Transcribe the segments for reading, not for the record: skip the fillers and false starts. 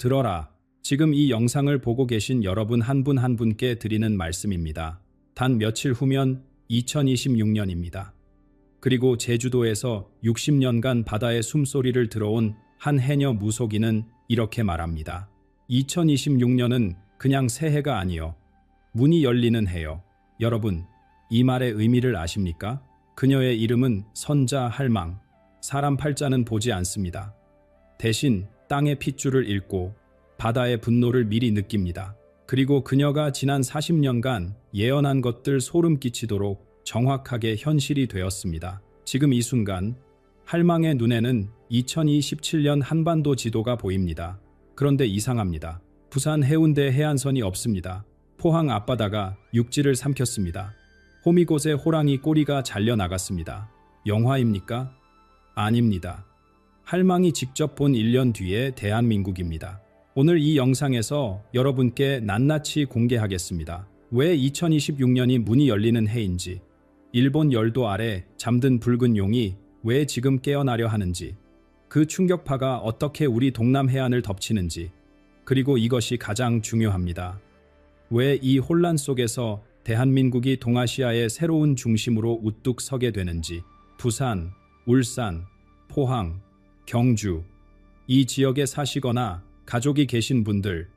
들어라. 지금 이 영상을 보고 계신 여러분 한 분 한 분께 드리는 말씀입니다. 단 며칠 후면 2026년입니다. 그리고 제주도에서 60년간 바다의 숨소리를 들어온 한 해녀 무속인은 이렇게 말합니다. 2026년은 그냥 새해가 아니요. 문이 열리는 해요. 여러분, 이 말의 의미를 아십니까? 그녀의 이름은 선자 할망. 사람 팔자는 보지 않습니다. 대신 땅의 핏줄을 읽고 바다의 분노를 미리 느낍니다. 그리고 그녀가 지난 40년간 예언한 것들 소름 끼치도록 정확하게 현실이 되었습니다. 지금 이 순간 할망의 눈에는 2027년 한반도 지도가 보입니다. 그런데 이상합니다. 부산 해운대 해안선이 없습니다. 포항 앞바다가 육지를 삼켰습니다. 호미곶의 호랑이 꼬리가 잘려나갔습니다. 영화입니까? 아닙니다. 할망이 직접 본 1년 뒤의 대한민국입니다. 오늘 이 영상에서 여러분께 낱낱이 공개하겠습니다. 왜 2026년이 문이 열리는 해인지, 일본 열도 아래 잠든 붉은 용이 왜 지금 깨어나려 하는지, 그 충격파가 어떻게 우리 동남 해안을 덮치는지, 그리고 이것이 가장 중요합니다. 왜 이 혼란 속에서 대한민국이 동아시아의 새로운 중심으로 우뚝 서게 되는지, 부산, 울산, 포항, 경주, 이 지역에 사시거나 가족이 계신 분들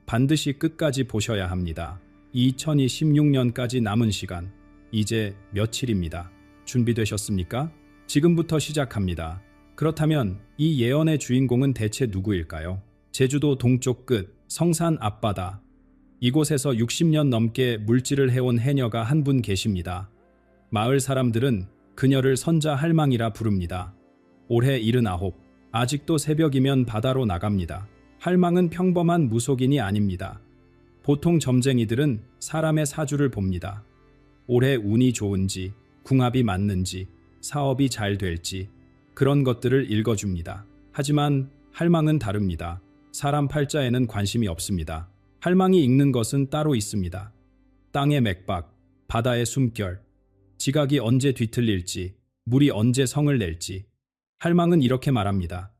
반드시 끝까지 보셔야 합니다. 2026년까지 남은 시간, 이제 며칠입니다. 준비되셨습니까? 지금부터 시작합니다. 그렇다면 이 예언의 주인공은 대체 누구일까요? 제주도 동쪽 끝 성산 앞바다, 이곳에서 60년 넘게 물질을 해온 해녀가 한 분 계십니다. 마을 사람들은 그녀를 선자 할망이라 부릅니다. 올해 79, 아직도 새벽이면 바다로 나갑니다. 할망은 평범한 무속인이 아닙니다. 보통 점쟁이들은 사람의 사주를 봅니다. 올해 운이 좋은지, 궁합이 맞는지, 사업이 잘 될지, 그런 것들을 읽어줍니다. 하지만 할망은 다릅니다. 사람 팔자에는 관심이 없습니다. 할망이 읽는 것은 따로 있습니다. 땅의 맥박, 바다의 숨결, 지각이 언제 뒤틀릴지, 물이 언제 성을 낼지. 할망은 이렇게 말합니다.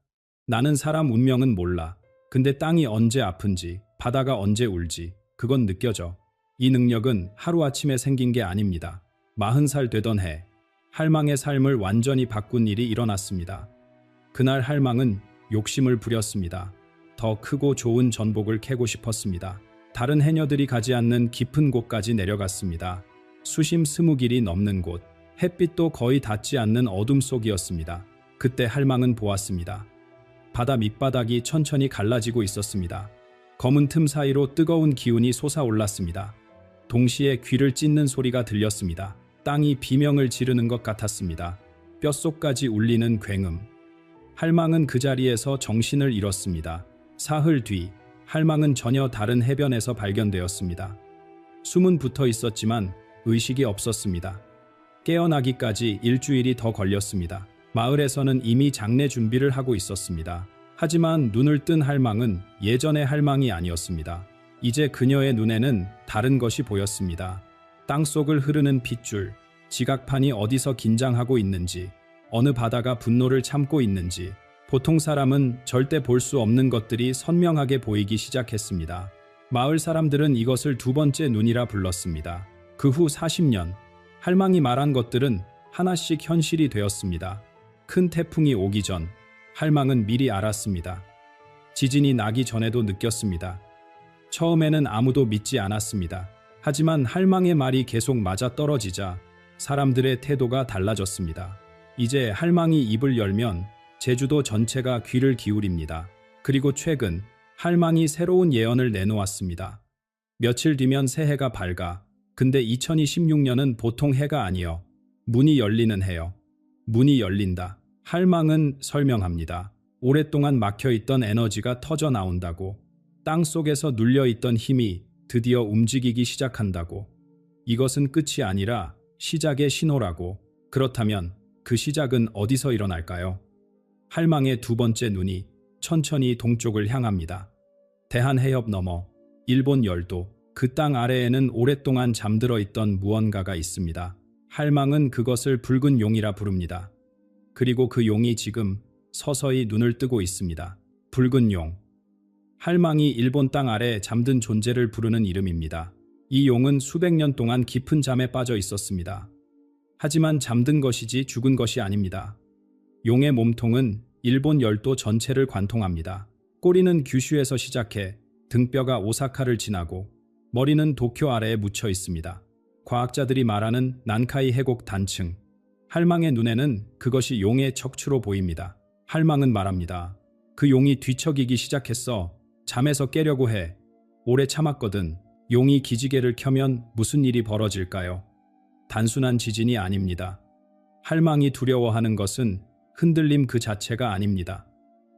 나는 사람 운명은 몰라. 근데 땅이 언제 아픈지, 바다가 언제 울지, 그건 느껴져. 이 능력은 하루아침에 생긴 게 아닙니다. 40살 되던 해, 할망의 삶을 완전히 바꾼 일이 일어났습니다. 그날 할망은 욕심을 부렸습니다. 더 크고 좋은 전복을 캐고 싶었습니다. 다른 해녀들이 가지 않는 깊은 곳까지 내려갔습니다. 수심 20길이 넘는 곳, 햇빛도 거의 닿지 않는 어둠 속이었습니다. 그때 할망은 보았습니다. 바다 밑바닥이 천천히 갈라지고 있었습니다. 검은 틈 사이로 뜨거운 기운이 솟아올랐습니다. 동시에 귀를 찢는 소리가 들렸습니다. 땅이 비명을 지르는 것 같았습니다. 뼛속까지 울리는 굉음. 할망은 그 자리에서 정신을 잃었습니다. 사흘 뒤, 할망은 전혀 다른 해변에서 발견되었습니다. 숨은 붙어 있었지만 의식이 없었습니다. 깨어나기까지 일주일이 더 걸렸습니다. 마을에서는 이미 장례 준비를 하고 있었습니다. 하지만 눈을 뜬 할망은 예전의 할망이 아니었습니다. 이제 그녀의 눈에는 다른 것이 보였습니다. 땅속을 흐르는 핏줄, 지각판이 어디서 긴장하고 있는지, 어느 바다가 분노를 참고 있는지, 보통 사람은 절대 볼 수 없는 것들이 선명하게 보이기 시작했습니다. 마을 사람들은 이것을 두 번째 눈이라 불렀습니다. 그 후 40년, 할망이 말한 것들은 하나씩 현실이 되었습니다. 큰 태풍이 오기 전, 할망은 미리 알았습니다. 지진이 나기 전에도 느꼈습니다. 처음에는 아무도 믿지 않았습니다. 하지만 할망의 말이 계속 맞아떨어지자 사람들의 태도가 달라졌습니다. 이제 할망이 입을 열면 제주도 전체가 귀를 기울입니다. 그리고 최근 할망이 새로운 예언을 내놓았습니다. 며칠 뒤면 새해가 밝아. 근데 2026년은 보통 해가 아니요. 문이 열리는 해요. 문이 열린다. 할망은 설명합니다. 오랫동안 막혀있던 에너지가 터져 나온다고. 땅속에서 눌려있던 힘이 드디어 움직이기 시작한다고. 이것은 끝이 아니라 시작의 신호라고. 그렇다면 그 시작은 어디서 일어날까요? 할망의 두 번째 눈이 천천히 동쪽을 향합니다. 대한해협 너머, 일본 열도, 그 땅 아래에는 오랫동안 잠들어 있던 무언가가 있습니다. 할망은 그것을 붉은 용이라 부릅니다. 그리고 그 용이 지금 서서히 눈을 뜨고 있습니다. 붉은 용. 할망이 일본 땅 아래 잠든 존재를 부르는 이름입니다. 이 용은 수백 년 동안 깊은 잠에 빠져 있었습니다. 하지만 잠든 것이지 죽은 것이 아닙니다. 용의 몸통은 일본 열도 전체를 관통합니다. 꼬리는 규슈에서 시작해 등뼈가 오사카를 지나고 머리는 도쿄 아래에 묻혀 있습니다. 과학자들이 말하는 난카이 해곡 단층. 할망의 눈에는 그것이 용의 척추로 보입니다. 할망은 말합니다. 그 용이 뒤척이기 시작했어. 잠에서 깨려고 해. 오래 참았거든. 용이 기지개를 켜면 무슨 일이 벌어질까요? 단순한 지진이 아닙니다. 할망이 두려워하는 것은 흔들림 그 자체가 아닙니다.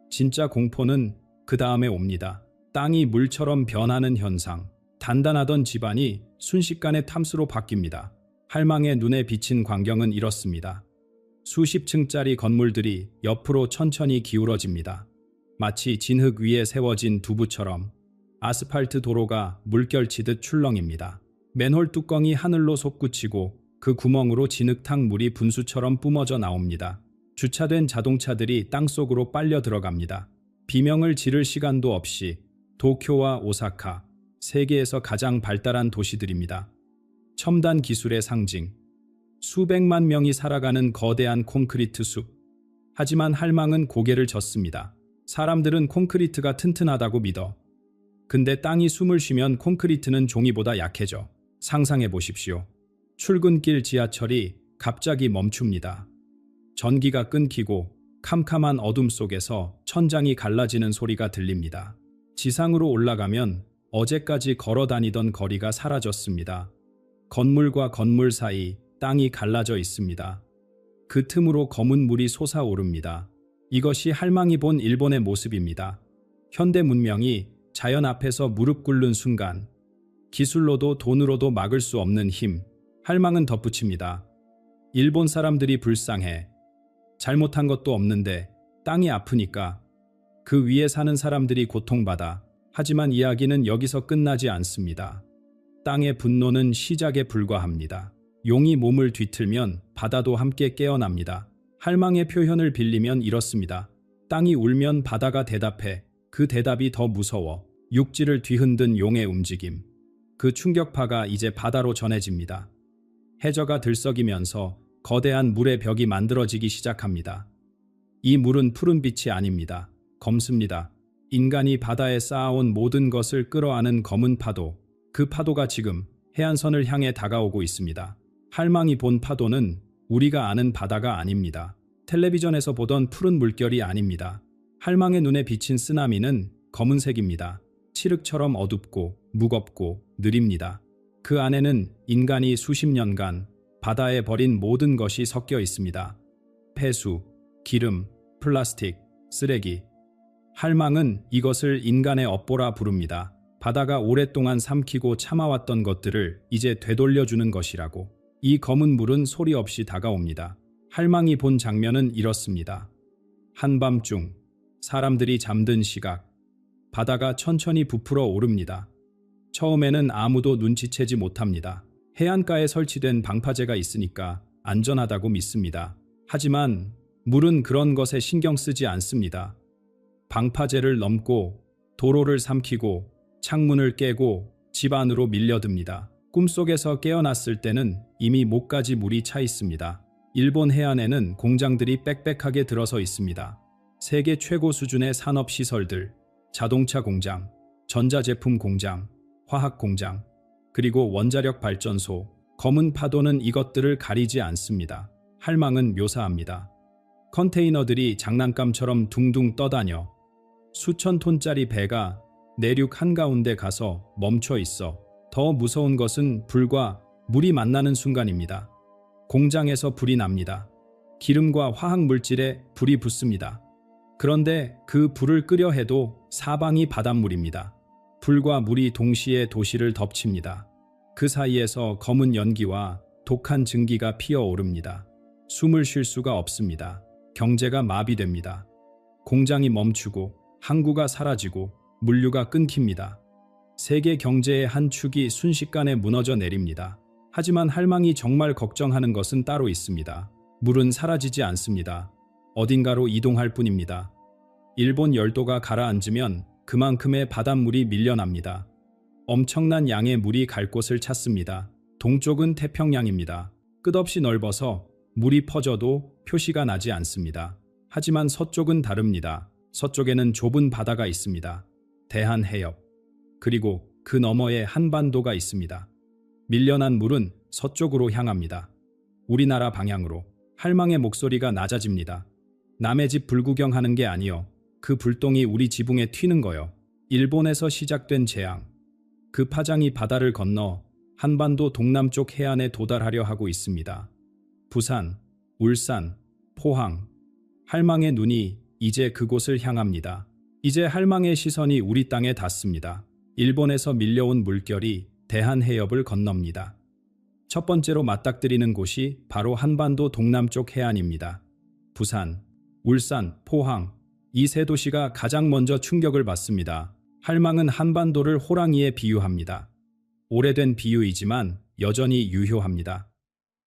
진짜 공포는 그 다음에 옵니다. 땅이 물처럼 변하는 현상. 단단하던 집안이 순식간에 탐스로 바뀝니다. 할망의 눈에 비친 광경은 이렇습니다. 수십 층짜리 건물들이 옆으로 천천히 기울어집니다. 마치 진흙 위에 세워진 두부처럼 아스팔트 도로가 물결치듯 출렁입니다. 맨홀 뚜껑이 하늘로 솟구치고 그 구멍으로 진흙탕 물이 분수처럼 뿜어져 나옵니다. 주차된 자동차들이 땅속으로 빨려 들어갑니다. 비명을 지를 시간도 없이 도쿄와 오사카, 세계에서 가장 발달한 도시들입니다. 첨단 기술의 상징. 수백만 명이 살아가는 거대한 콘크리트 숲. 하지만 할망은 고개를 젓습니다. 사람들은 콘크리트가 튼튼하다고 믿어. 근데 땅이 숨을 쉬면 콘크리트는 종이보다 약해져. 상상해 보십시오. 출근길 지하철이 갑자기 멈춥니다. 전기가 끊기고 캄캄한 어둠 속에서 천장이 갈라지는 소리가 들립니다. 지상으로 올라가면 어제까지 걸어 다니던 거리가 사라졌습니다. 건물과 건물 사이 땅이 갈라져 있습니다. 그 틈으로 검은 물이 솟아오릅니다. 이것이 할망이 본 일본의 모습입니다. 현대 문명이 자연 앞에서 무릎 꿇는 순간, 기술로도 돈으로도 막을 수 없는 힘. 할망은 덧붙입니다. 일본 사람들이 불쌍해. 잘못한 것도 없는데 땅이 아프니까. 그 위에 사는 사람들이 고통받아. 하지만 이야기는 여기서 끝나지 않습니다. 땅의 분노는 시작에 불과합니다. 용이 몸을 뒤틀면 바다도 함께 깨어납니다. 할망의 표현을 빌리면 이렇습니다. 땅이 울면 바다가 대답해. 그 대답이 더 무서워. 육지를 뒤흔든 용의 움직임. 그 충격파가 이제 바다로 전해집니다. 해저가 들썩이면서 거대한 물의 벽이 만들어지기 시작합니다. 이 물은 푸른 빛이 아닙니다. 검습니다. 인간이 바다에 쌓아온 모든 것을 끌어안은 검은 파도. 그 파도가 지금 해안선을 향해 다가오고 있습니다. 할망이 본 파도는 우리가 아는 바다가 아닙니다. 텔레비전에서 보던 푸른 물결이 아닙니다. 할망의 눈에 비친 쓰나미는 검은색입니다. 칠흑처럼 어둡고 무겁고 느립니다. 그 안에는 인간이 수십 년간 바다에 버린 모든 것이 섞여 있습니다. 폐수, 기름, 플라스틱, 쓰레기. 할망은 이것을 인간의 업보라 부릅니다. 바다가 오랫동안 삼키고 참아왔던 것들을 이제 되돌려주는 것이라고. 이 검은 물은 소리 없이 다가옵니다. 할망이 본 장면은 이렇습니다. 한밤중, 사람들이 잠든 시각. 바다가 천천히 부풀어 오릅니다. 처음에는 아무도 눈치채지 못합니다. 해안가에 설치된 방파제가 있으니까 안전하다고 믿습니다. 하지만 물은 그런 것에 신경 쓰지 않습니다. 방파제를 넘고 도로를 삼키고 창문을 깨고 집 안으로 밀려듭니다. 꿈속에서 깨어났을 때는 이미 목까지 물이 차 있습니다. 일본 해안에는 공장들이 빽빽하게 들어서 있습니다. 세계 최고 수준의 산업시설들, 자동차 공장, 전자제품 공장, 화학 공장, 그리고 원자력 발전소. 검은 파도는 이것들을 가리지 않습니다. 할망은 묘사합니다. 컨테이너들이 장난감처럼 둥둥 떠다녀. 수천 톤짜리 배가 내륙 한가운데 가서 멈춰 있어. 더 무서운 것은 불과 물이 만나는 순간입니다. 공장에서 불이 납니다. 기름과 화학 물질에 불이 붙습니다. 그런데 그 불을 끄려 해도 사방이 바닷물입니다. 불과 물이 동시에 도시를 덮칩니다. 그 사이에서 검은 연기와 독한 증기가 피어오릅니다. 숨을 쉴 수가 없습니다. 경제가 마비됩니다. 공장이 멈추고 항구가 사라지고 물류가 끊깁니다. 세계 경제의 한 축이 순식간에 무너져 내립니다. 하지만 할망이 정말 걱정하는 것은 따로 있습니다. 물은 사라지지 않습니다. 어딘가로 이동할 뿐입니다. 일본 열도가 가라앉으면 그만큼의 바닷물이 밀려납니다. 엄청난 양의 물이 갈 곳을 찾습니다. 동쪽은 태평양입니다. 끝없이 넓어서 물이 퍼져도 표시가 나지 않습니다. 하지만 서쪽은 다릅니다. 서쪽에는 좁은 바다가 있습니다. 대한해협. 그리고 그 너머에 한반도가 있습니다. 밀려난 물은 서쪽으로 향합니다. 우리나라 방향으로. 할망의 목소리가 낮아집니다. 남의 집 불구경하는 게 아니요. 그 불똥이 우리 지붕에 튀는 거요. 일본에서 시작된 재앙. 그 파장이 바다를 건너 한반도 동남쪽 해안에 도달하려 하고 있습니다. 부산, 울산, 포항. 할망의 눈이 이제 그곳을 향합니다. 이제 할망의 시선이 우리 땅에 닿습니다. 일본에서 밀려온 물결이 대한해협을 건넙니다. 첫 번째로 맞닥뜨리는 곳이 바로 한반도 동남쪽 해안입니다. 부산, 울산, 포항. 이 세 도시가 가장 먼저 충격을 받습니다. 할망은 한반도를 호랑이에 비유합니다. 오래된 비유이지만 여전히 유효합니다.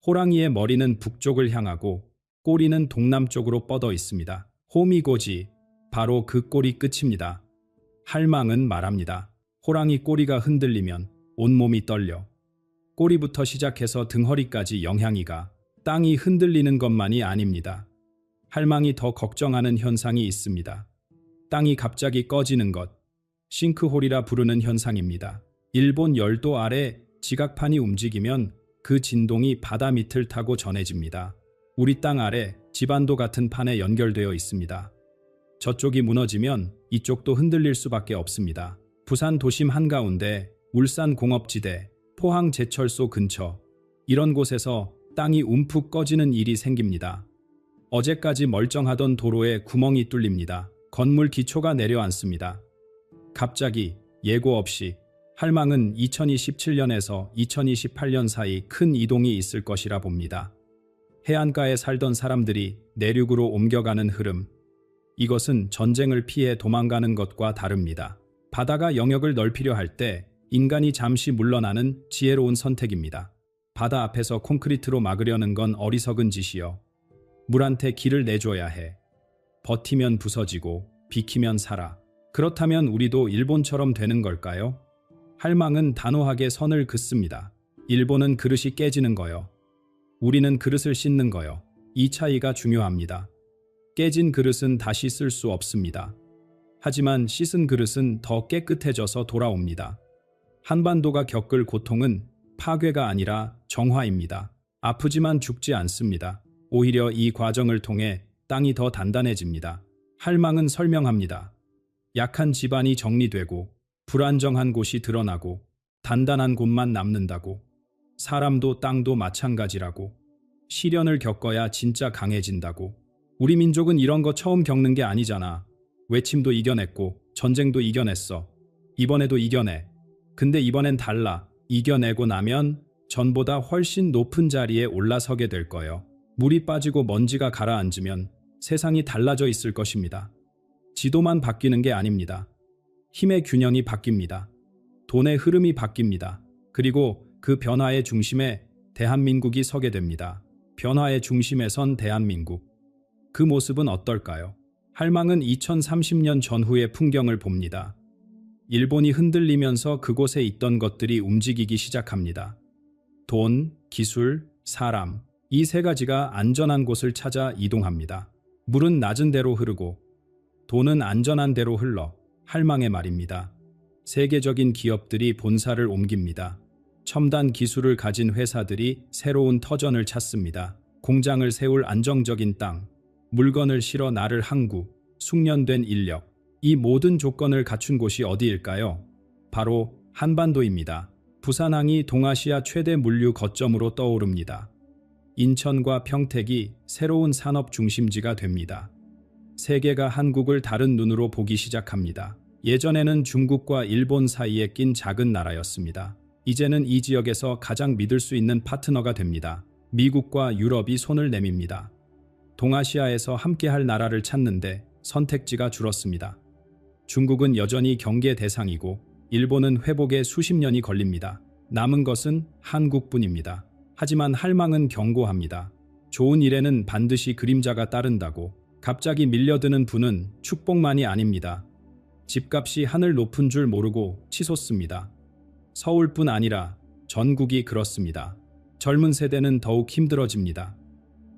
호랑이의 머리는 북쪽을 향하고 꼬리는 동남쪽으로 뻗어 있습니다. 호미고지, 바로 그 꼬리 끝입니다. 할망은 말합니다. 호랑이 꼬리가 흔들리면 온몸이 떨려. 꼬리부터 시작해서 등허리까지 영향이 가. 땅이 흔들리는 것만이 아닙니다. 할망이 더 걱정하는 현상이 있습니다. 땅이 갑자기 꺼지는 것. 싱크홀이라 부르는 현상입니다. 일본 열도 아래 지각판이 움직이면 그 진동이 바다 밑을 타고 전해집니다. 우리 땅 아래 집안도 같은 판에 연결되어 있습니다. 저쪽이 무너지면 이쪽도 흔들릴 수밖에 없습니다. 부산 도심 한가운데, 울산 공업지대, 포항 제철소 근처, 이런 곳에서 땅이 움푹 꺼지는 일이 생깁니다. 어제까지 멀쩡하던 도로에 구멍이 뚫립니다. 건물 기초가 내려앉습니다. 갑자기 예고 없이 할망은 2027년에서 2028년 사이 큰 이동이 있을 것이라 봅니다. 해안가에 살던 사람들이 내륙으로 옮겨가는 흐름. 이것은 전쟁을 피해 도망가는 것과 다릅니다. 바다가 영역을 넓히려 할 때 인간이 잠시 물러나는 지혜로운 선택입니다. 바다 앞에서 콘크리트로 막으려는 건 어리석은 짓이요. 물한테 길을 내줘야 해. 버티면 부서지고 비키면 살아. 그렇다면 우리도 일본처럼 되는 걸까요? 할망은 단호하게 선을 긋습니다. 일본은 그릇이 깨지는 거요. 우리는 그릇을 씻는 거요. 이 차이가 중요합니다. 깨진 그릇은 다시 쓸 수 없습니다. 하지만 씻은 그릇은 더 깨끗해져서 돌아옵니다. 한반도가 겪을 고통은 파괴가 아니라 정화입니다. 아프지만 죽지 않습니다. 오히려 이 과정을 통해 땅이 더 단단해집니다. 할망은 설명합니다. 약한 집안이 정리되고 불안정한 곳이 드러나고 단단한 곳만 남는다고. 사람도 땅도 마찬가지라고. 시련을 겪어야 진짜 강해진다고. 우리 민족은 이런 거 처음 겪는 게 아니잖아. 외침도 이겨냈고 전쟁도 이겨냈어. 이번에도 이겨내. 근데 이번엔 달라. 이겨내고 나면 전보다 훨씬 높은 자리에 올라서게 될 거예요. 물이 빠지고 먼지가 가라앉으면 세상이 달라져 있을 것입니다. 지도만 바뀌는 게 아닙니다. 힘의 균형이 바뀝니다. 돈의 흐름이 바뀝니다. 그리고 그 변화의 중심에 대한민국이 서게 됩니다. 변화의 중심에 선 대한민국. 그 모습은 어떨까요? 할망은 2030년 전후의 풍경을 봅니다. 일본이 흔들리면서 그곳에 있던 것들이 움직이기 시작합니다. 돈, 기술, 사람, 이 세 가지가 안전한 곳을 찾아 이동합니다. 물은 낮은 데로 흐르고 돈은 안전한 데로 흘러. 할망의 말입니다. 세계적인 기업들이 본사를 옮깁니다. 첨단 기술을 가진 회사들이 새로운 터전을 찾습니다. 공장을 세울 안정적인 땅, 물건을 실어 나를 항구, 숙련된 인력. 이 모든 조건을 갖춘 곳이 어디일까요? 바로 한반도입니다. 부산항이 동아시아 최대 물류 거점으로 떠오릅니다. 인천과 평택이 새로운 산업 중심지가 됩니다. 세계가 한국을 다른 눈으로 보기 시작합니다. 예전에는 중국과 일본 사이에 낀 작은 나라였습니다. 이제는 이 지역에서 가장 믿을 수 있는 파트너가 됩니다. 미국과 유럽이 손을 내밉니다. 동아시아에서 함께할 나라를 찾는데 선택지가 줄었습니다. 중국은 여전히 경계 대상이고 일본은 회복에 수십 년이 걸립니다. 남은 것은 한국뿐입니다. 하지만 할망은 경고합니다. 좋은 일에는 반드시 그림자가 따른다고. 갑자기 밀려드는 부는 축복만이 아닙니다. 집값이 하늘 높은 줄 모르고 치솟습니다. 서울뿐 아니라 전국이 그렇습니다. 젊은 세대는 더욱 힘들어집니다.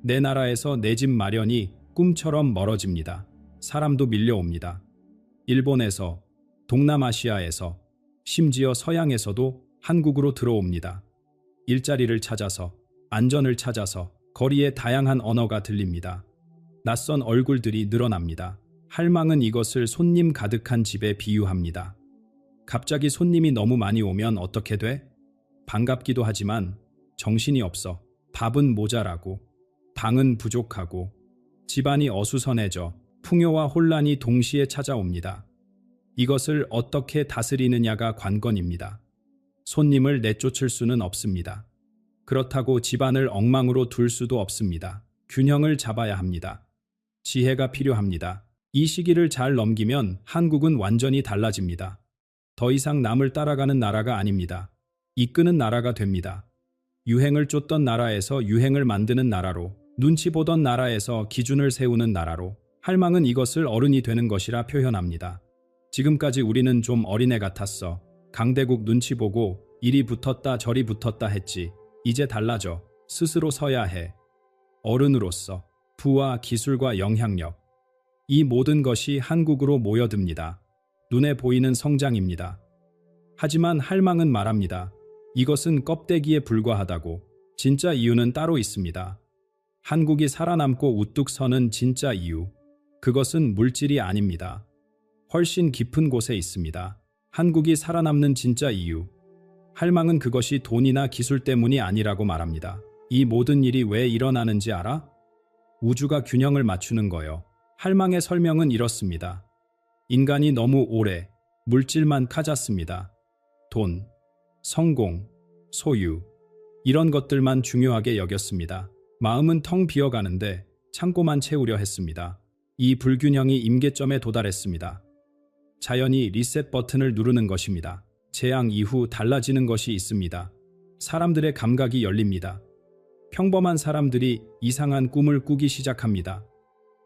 내 나라에서 내 집 마련이 꿈처럼 멀어집니다. 사람도 밀려옵니다. 일본에서, 동남아시아에서, 심지어 서양에서도 한국으로 들어옵니다. 일자리를 찾아서, 안전을 찾아서 거리에 다양한 언어가 들립니다. 낯선 얼굴들이 늘어납니다. 할망은 이것을 손님 가득한 집에 비유합니다. 갑자기 손님이 너무 많이 오면 어떻게 돼? 반갑기도 하지만 정신이 없어. 밥은 모자라고, 방은 부족하고, 집안이 어수선해져 풍요와 혼란이 동시에 찾아옵니다. 이것을 어떻게 다스리느냐가 관건입니다. 손님을 내쫓을 수는 없습니다. 그렇다고 집안을 엉망으로 둘 수도 없습니다. 균형을 잡아야 합니다. 지혜가 필요합니다. 이 시기를 잘 넘기면 한국은 완전히 달라집니다. 더 이상 남을 따라가는 나라가 아닙니다. 이끄는 나라가 됩니다. 유행을 쫓던 나라에서 유행을 만드는 나라로, 눈치 보던 나라에서 기준을 세우는 나라로, 할망은 이것을 어른이 되는 것이라 표현합니다. 지금까지 우리는 좀 어린애 같았어. 강대국 눈치 보고 이리 붙었다 저리 붙었다 했지. 이제 달라져. 스스로 서야 해. 어른으로서 부와 기술과 영향력. 이 모든 것이 한국으로 모여듭니다. 눈에 보이는 성장입니다. 하지만 할망은 말합니다. 이것은 껍데기에 불과하다고. 진짜 이유는 따로 있습니다. 한국이 살아남고 우뚝 서는 진짜 이유. 그것은 물질이 아닙니다. 훨씬 깊은 곳에 있습니다. 한국이 살아남는 진짜 이유. 할망은 그것이 돈이나 기술 때문이 아니라고 말합니다. 이 모든 일이 왜 일어나는지 알아? 우주가 균형을 맞추는 거요. 할망의 설명은 이렇습니다. 인간이 너무 오래 물질만 가졌습니다. 돈, 성공, 소유, 이런 것들만 중요하게 여겼습니다. 마음은 텅 비어가는데 창고만 채우려 했습니다. 이 불균형이 임계점에 도달했습니다. 자연이 리셋 버튼을 누르는 것입니다. 재앙 이후 달라지는 것이 있습니다. 사람들의 감각이 열립니다. 평범한 사람들이 이상한 꿈을 꾸기 시작합니다.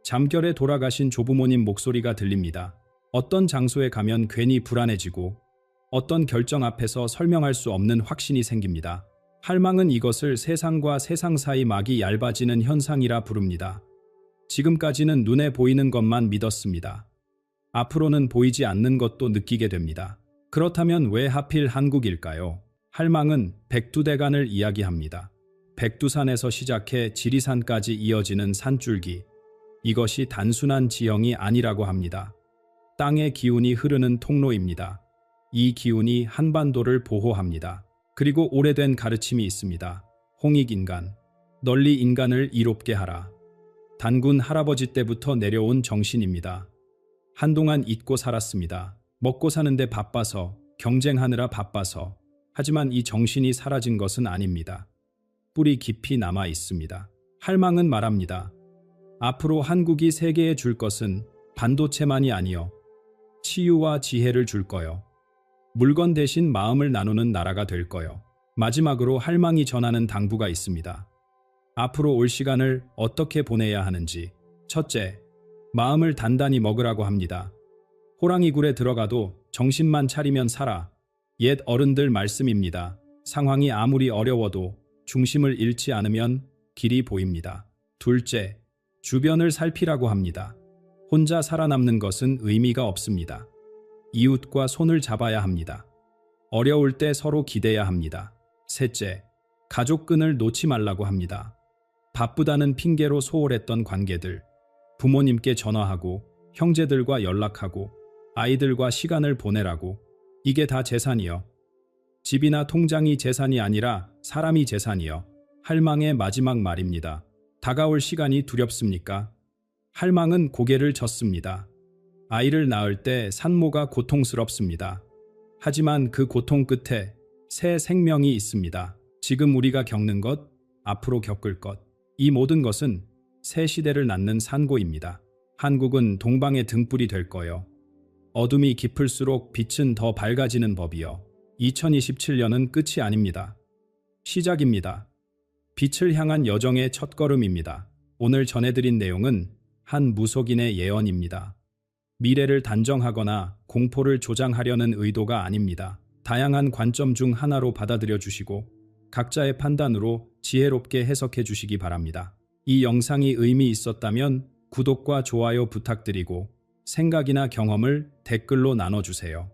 잠결에 돌아가신 조부모님 목소리가 들립니다. 어떤 장소에 가면 괜히 불안해지고 어떤 결정 앞에서 설명할 수 없는 확신이 생깁니다. 할망은 이것을 세상과 세상 사이 막이 얇아지는 현상이라 부릅니다. 지금까지는 눈에 보이는 것만 믿었습니다. 앞으로는 보이지 않는 것도 느끼게 됩니다. 그렇다면 왜 하필 한국일까요? 할망은 백두대간을 이야기합니다. 백두산에서 시작해 지리산까지 이어지는 산줄기. 이것이 단순한 지형이 아니라고 합니다. 땅의 기운이 흐르는 통로입니다. 이 기운이 한반도를 보호합니다. 그리고 오래된 가르침이 있습니다. 홍익인간, 널리 인간을 이롭게 하라. 단군 할아버지 때부터 내려온 정신입니다. 한동안 잊고 살았습니다. 먹고 사는데 바빠서, 경쟁하느라 바빠서. 하지만 이 정신이 사라진 것은 아닙니다. 뿌리 깊이 남아 있습니다. 할망은 말합니다. 앞으로 한국이 세계에 줄 것은 반도체만이 아니요. 치유와 지혜를 줄 거요. 물건 대신 마음을 나누는 나라가 될 거요. 마지막으로 할망이 전하는 당부가 있습니다. 앞으로 올 시간을 어떻게 보내야 하는지. 첫째, 마음을 단단히 먹으라고 합니다. 호랑이 굴에 들어가도 정신만 차리면 살아. 옛 어른들 말씀입니다. 상황이 아무리 어려워도 중심을 잃지 않으면 길이 보입니다. 둘째, 주변을 살피라고 합니다. 혼자 살아남는 것은 의미가 없습니다. 이웃과 손을 잡아야 합니다. 어려울 때 서로 기대야 합니다. 셋째, 가족끈을 놓지 말라고 합니다. 바쁘다는 핑계로 소홀했던 관계들, 부모님께 전화하고 형제들과 연락하고 아이들과 시간을 보내라고. 이게 다 재산이요. 집이나 통장이 재산이 아니라 사람이 재산이요. 할망의 마지막 말입니다. 다가올 시간이 두렵습니까? 할망은 고개를 젓습니다. 아이를 낳을 때 산모가 고통스럽습니다. 하지만 그 고통 끝에 새 생명이 있습니다. 지금 우리가 겪는 것, 앞으로 겪을 것, 이 모든 것은 새 시대를 낳는 산고입니다. 한국은 동방의 등불이 될 거요. 어둠이 깊을수록 빛은 더 밝아지는 법이요. 2027년은 끝이 아닙니다. 시작입니다. 빛을 향한 여정의 첫걸음입니다. 오늘 전해드린 내용은 한 무속인의 예언입니다. 미래를 단정하거나 공포를 조장하려는 의도가 아닙니다. 다양한 관점 중 하나로 받아들여 주시고 각자의 판단으로 지혜롭게 해석해 주시기 바랍니다. 이 영상이 의미 있었다면 구독과 좋아요 부탁드리고 생각이나 경험을 댓글로 나눠주세요.